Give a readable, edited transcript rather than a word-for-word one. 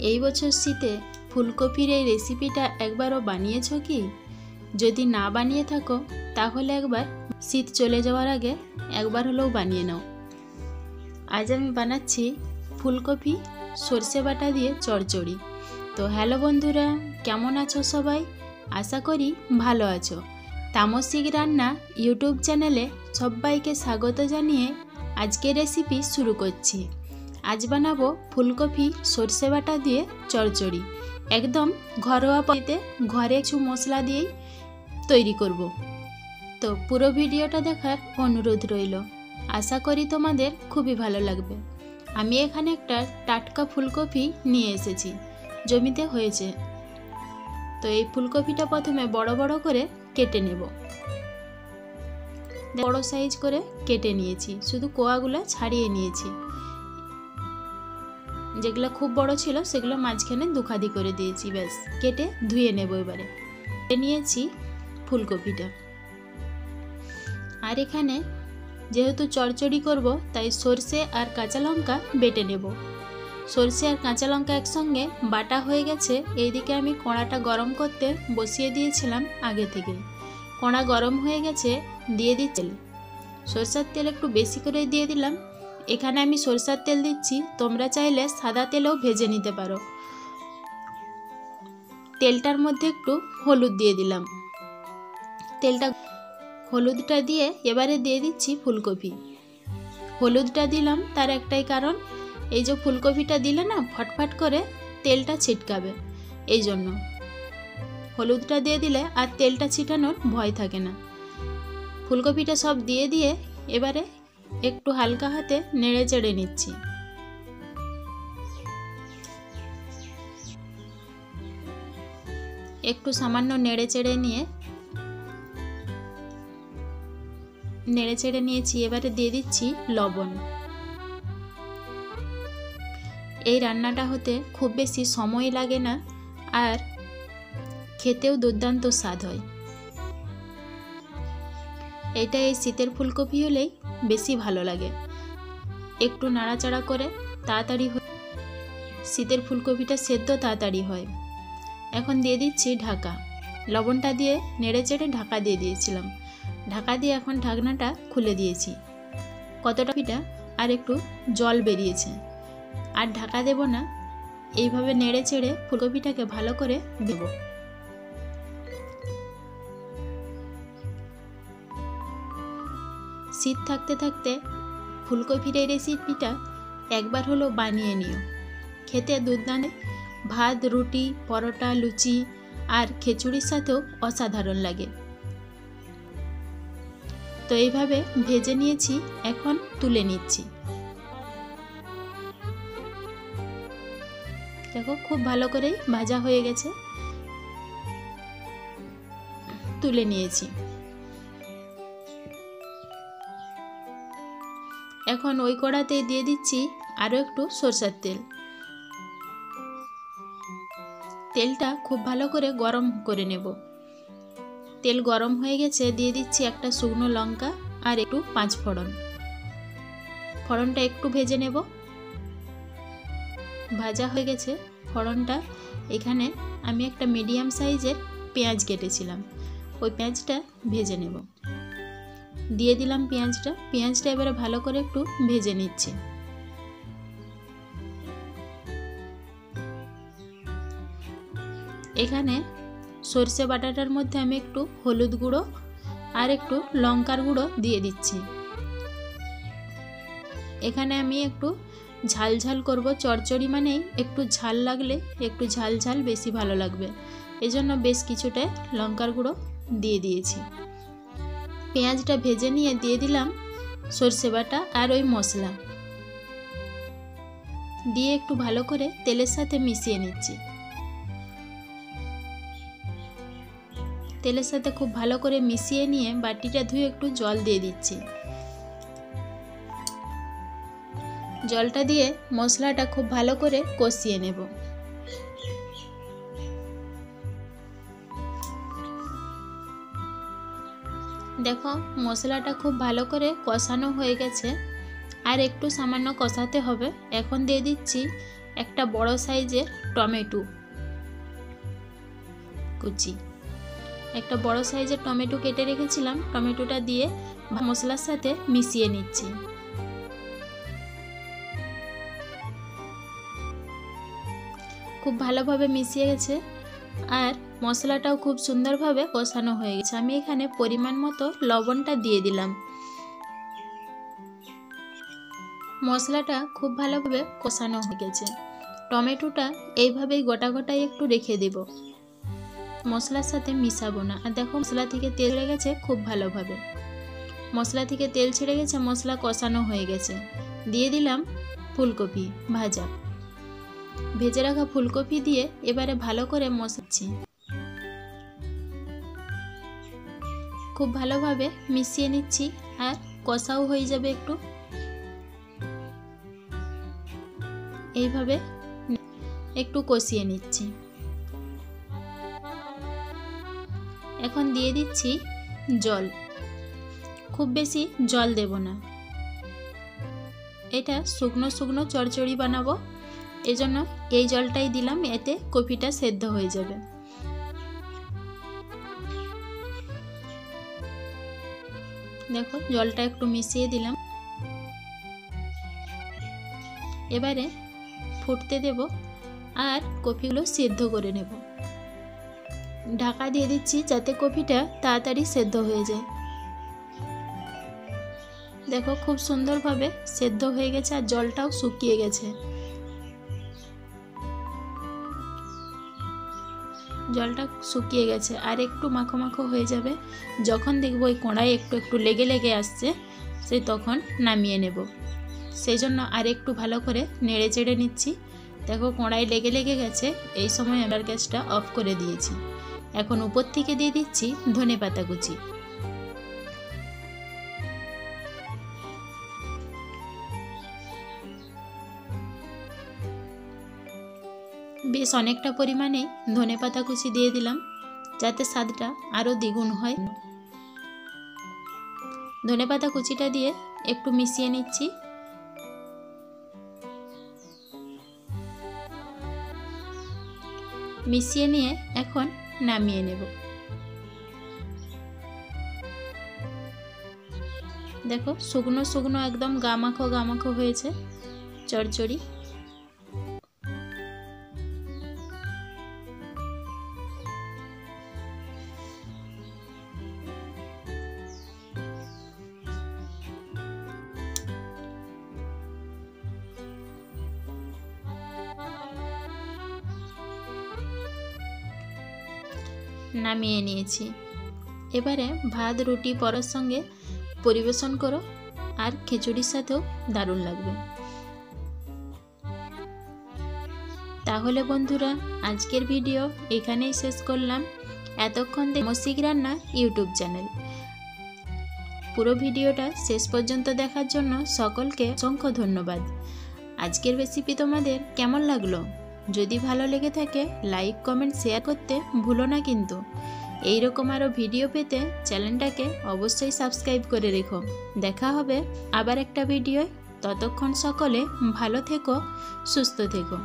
এই বছর শীতে ফুলকপির এই রেসিপিটা একবারও বানিয়েছো কি? যদি না বানিয়ে থাকো তাহলে একবার শীত চলে যাওয়ার আগে একবার হলেও বানিয়ে নাও। আজ আমি বানাচ্ছি ফুলকপি সর্ষে বাটা দিয়ে চচ্চড়ি। তো হ্যালো বন্ধুরা, কেমন আছো সবাই? আশা করি ভালো আছো। তামসিক রান্না ইউটিউব চ্যানেলে সবাইকে স্বাগত জানিয়ে আজকের রেসিপি শুরু করছি। আজ বানাবো ফুলকপি সর্ষে বাটা দিয়ে চচ্চড়ি। একদম ঘরোয়া পদ্ধতিতে ঘরে কিছু মশলা দিয়েই তৈরি করব। তো পুরো ভিডিওটা দেখার অনুরোধ রইল। আশা করি তোমাদের খুবই ভালো লাগবে। আমি এখানে একটা টাটকা ফুলকপি নিয়ে এসেছি, জমিতে হয়েছে। তো এই ফুলকপিটা প্রথমে বড় বড় করে কেটে নেব। বড় সাইজ করে কেটে নিয়েছি, শুধু কোয়াগুলো ছাড়িয়ে নিয়েছি। যেগুলো খুব বড় ছিল সেগুলো মাঝখানে দুখাদি করে দিয়েছি। ব্যাস, কেটে ধুয়ে নেব। এবারে নিয়েছি ফুলকপিটা। আর এখানে যেহেতু চচ্চড়ি করব তাই সর্ষে আর কাঁচা লঙ্কা বেটে নেব। সর্ষে আর কাঁচা লঙ্কা একসঙ্গে বাটা হয়ে গেছে। এইদিকে আমি কড়াটা গরম করতে বসিয়ে দিয়েছিলাম আগে থেকে। কড়া গরম হয়ে গেছে, দিয়ে দিচ্ছি সরষের তেল। একটু বেশি করে দিয়ে দিলাম। এখানে আমি সরষের তেল দিচ্ছি, তোমরা চাইলে সাদা তেলেও ভেজে নিতে পারো। তেলটার মধ্যে একটু হলুদ দিয়ে দিলাম। হলুদটা দিয়ে এবারে দিয়ে দিচ্ছি ফুলকপি। হলুদটা দিলাম তার একটাই কারণ, এই যে ফুলকপিটা দিলে না ফটফট করে তেলটা ছিটকাবে, এই জন্য হলুদটা দিয়ে দিলে আর তেলটা ছিটানোর ভয় থাকে না। ফুলকপিটা সব দিয়ে এবারে একটু হালকা হাতে নেড়ে চেড়ে নিচ্ছি। একটু সামান্য নেড়ে চেড়ে নিয়েছি। এবারে দিয়ে দিচ্ছি লবণ। এই রান্নাটা হতে খুব বেশি সময় লাগে না, আর খেতেও দুর্দান্ত স্বাদ হয়। এটা এই শীতের ফুলকপি হলেই বেশি ভালো লাগে। একটু নাড়াচাড়া করে তাড়াতাড়ি শীতের ফুলকপিটা সেদ্ধ তাড়াতাড়ি হয়। এখন দিয়ে দিচ্ছি ঢাকা। লবণটা দিয়ে নেড়ে চেড়ে ঢাকা দিয়ে দিয়েছিলাম। ঢাকা দিয়ে এখন ঢাকনাটা খুলে দিয়েছি। কতটা পিঠা আর একটু জল বেরিয়েছে, আর ঢাকা দেব না। এইভাবে নেড়ে চেড়ে ফুলকপিটাকে ভালো করে দেব। শীত থাকতে থাকতে ফুলকপির এই রেসিপিটা একবার হলো বানিয়ে নিও। খেতে দুর্দান্ত, ভাত, রুটি, পরোটা, লুচি আর খিচুড়ির সাথেও অসাধারণ লাগে। তো এইভাবে ভেজে নিয়েছি, এখন তুলে নিচ্ছি। দেখো খুব ভালো করেই ভাজা হয়ে গেছে, তুলে নিয়েছি। এখন ওই কড়াতেই দিয়ে দিচ্ছি আরও একটু সরষের তেল। তেলটা খুব ভালো করে গরম করে নেব। তেল গরম হয়ে গেছে, দিয়ে দিচ্ছি একটা শুকনো লঙ্কা আর একটু 5 ফোড়ন। ফোড়নটা একটু ভেজে নেব। ভাজা হয়ে গেছে ফোড়নটা। এখানে আমি একটা মিডিয়াম সাইজের পেঁয়াজ কেটেছিলাম, ওই পেঁয়াজটা ভেজে নেব। দিয়ে দিলাম পেঁয়াজটা এবারে ভালো করে একটু ভেজে নিচ্ছি। এখানে সর্ষে বাটাটার মধ্যে আমি একটু হলুদ গুঁড়ো আর একটু লঙ্কার গুঁড়ো দিয়ে দিচ্ছি। এখানে আমি একটু ঝাল ঝাল করব। চচ্চড়ি মানেই একটু ঝাল লাগলে, একটু ঝাল ঝাল বেশি ভালো লাগবে, এজন্য বেশ কিছুটা লঙ্কার গুঁড়ো দিয়ে দিয়েছি। পেঁয়াজটা ভেজে নিয়ে দিয়ে দিলাম সর্ষে বাটা আর ওই মশলা দিয়ে একটু ভালো করে তেলের সাথে মিশিয়ে নিচ্ছি। তেলের সাথে খুব ভালো করে মিশিয়ে নিয়ে বাটিটা ধুয়ে একটু জল দিয়ে দিচ্ছি। জলটা দিয়ে মশলাটা খুব ভালো করে কষিয়ে নেব। দেখো মশলাটা খুব ভালো করে কষানো হয়ে গেছে, আর একটু সামান্য কষাতে হবে। এখন দিয়ে দিচ্ছি একটা বড় সাইজের টমেটো কুচি, একটা বড় সাইজের টমেটো কেটে রেখেছিলাম, টমেটোটা দিয়ে মশলার সাথে মিশিয়ে নিচ্ছি। খুব ভালোভাবে মিশিয়ে গেছে আর মশলাটাও খুব সুন্দরভাবে কষানো হয়ে গেছে। আমি এখানে পরিমাণ মতো লবণটা দিয়ে দিলাম। মশলাটা খুব ভালোভাবে কষানো হয়ে গেছে। টমেটোটা এইভাবেই গোটা গোটাই একটু রেখে দেব, মশলার সাথে মিশাবো না। আর দেখো মশলা থেকে তেল ছেড়ে গেছে খুব ভালোভাবে, মশলা থেকে তেল ছেড়ে গেছে, মশলা কষানো হয়ে গেছে। দিয়ে দিলাম ফুলকপি ভাজা, ভেজে রাখা ফুলকপি দিয়ে এবারে ভালো করে মশাচ্ছি। খুব ভালোভাবে মিশিয়ে নিচ্ছি আর কষাও হয়ে যাবে একটু। এইভাবে একটু কষিয়ে নিচ্ছি। এখন দিয়ে দিচ্ছি জল, খুব বেশি জল দেব না, এটা শুকনো শুকনো চচ্চড়ি বানাবো, এজন্য এই জলটাই দিলাম, এতে কপিটা সেদ্ধ হয়ে যাবে। দেখো জলটা একটু মিশিয়ে দিলাম, এবারে ফুটতে দেব আর কপিগুলো সেদ্ধ করে নেব। ঢাকা দিয়ে দিচ্ছি যাতে কপিটা তাড়াতাড়ি সেদ্ধ হয়ে যায়। দেখো খুব সুন্দরভাবে সেদ্ধ হয়ে গেছে আর জলটাও শুকিয়ে গেছে। জলটা শুকিয়ে গেছে আর একটু মাখো মাখো হয়ে যাবে। যখন দেখব ওই কড়াই একটু একটু লেগে লেগে আসছে, সেই তখন নামিয়ে নেব। সেই জন্য আর একটু ভালো করে নেড়ে চেড়ে নিচ্ছি। দেখো কড়াই লেগে লেগে গেছে, এই সময় আমার গ্যাসটা অফ করে দিয়েছি। এখন উপর থেকে দিয়ে দিচ্ছি ধনেপাতা কুচি। বেশ অনেকটা পরিমাণে ধনেপাতা কুচি দিয়ে দিলাম যাতে স্বাদটা আরও দ্বিগুণ হয়। ধনেপাতা কুচিটা দিয়ে একটু মিশিয়ে নিচ্ছি। মিশিয়ে নিয়ে এখন নামিয়ে নেব। দেখো শুকনো শুকনো একদম গামাখো গামাখো হয়েছে চচ্চড়ি। নামিয়ে নিয়েছি। এবারে ভাত রুটি পরোর সঙ্গে পরিবেশন করো, আর খিচুড়ির সাথেও দারুণ লাগবে। তাহলে বন্ধুরা আজকের ভিডিও এখানেই শেষ করলাম। এতক্ষণ মৌসিক রান্না ইউটিউব চ্যানেল। পুরো ভিডিওটা শেষ পর্যন্ত দেখার জন্য সকলকে অসংখ্য ধন্যবাদ। আজকের রেসিপি তোমাদের কেমন লাগলো? যদি ভালো লেগে থাকে লাইক কমেন্ট শেয়ার করতে ভুলো না কিন্তু। এই রকম আরও ভিডিও পেতে চ্যানেলটাকে অবশ্যই সাবস্ক্রাইব করে রেখো। দেখা হবে আবার একটা ভিডিওয়। ততক্ষণ সকলে ভালো থেকো, সুস্থ থেকো।